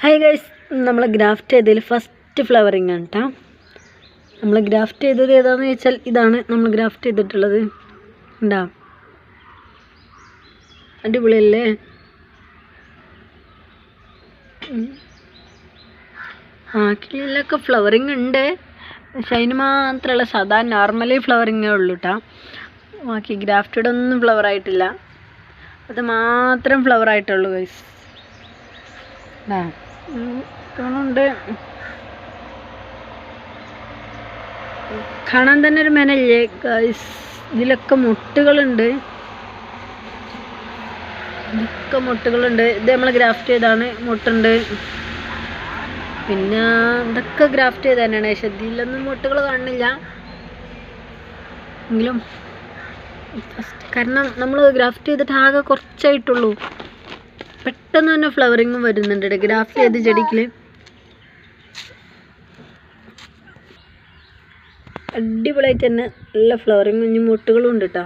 Hi guys, നമ്മൾ graft ചെയ്തതിൽ first flowering ആണ് കേട്ടോ. നമ്മൾ ഗ്രാഫ്റ്റ് ചെയ്തത് ഏതാണെന്ന് വെച്ചാൽ ഇതാണ് നമ്മൾ ഗ്രാഫ്റ്റ് ചെയ്തിട്ടുള്ളത്. ഉണ്ടാ അടിപൊളിയല്ലേ? കിളിയിലൊക്കെ ഫ്ലവറിങ് ഉണ്ട്, പക്ഷെ അതിന് മാത്രമുള്ള സാധാ നോർമലി ഫ്ലവറിങ്ങേ ഉള്ളൂ കേട്ടോ. ബാക്കി ഗ്രാഫ്റ്റഡ് ഒന്നും ഫ്ലവർ ആയിട്ടില്ല, അത് മാത്രം ഫ്ലവർ ആയിട്ടുള്ളൂ ഗൈസ്. ഉണ്ട്, കാണാൻ തന്നെ ഒരു മെനല്ലേ ഗൈസ്. ഇതിലൊക്കെ മുട്ടുകളുണ്ട്, ഇത് നമ്മൾ ഗ്രാഫ്റ്റ് ചെയ്താണ്. മുട്ടുണ്ട്, പിന്നെ ഇതൊക്കെ ഗ്രാഫ്റ്റ് ചെയ്ത് തന്നെയാണ്. പക്ഷെ ഇതിലൊന്നും മുട്ടുകൾ കാണുന്നില്ല എങ്കിലും കാരണം നമ്മൾ ഗ്രാഫ്റ്റ് ചെയ്തിട്ട് ആകെ കുറച്ചായിട്ടുള്ളൂ. പെട്ടെന്ന് തന്നെ ഫ്ലവറിങ്ങും വരുന്നുണ്ട് ഗ്രാഫ്റ്റ് ചെയ്ത് ചെടിക്കിൽ. അടിപൊളിയായിട്ട് തന്നെ നല്ല ഫ്ലവറിങ്ങും ഇനി മുട്ടുകളും ഉണ്ട് കേട്ടോ.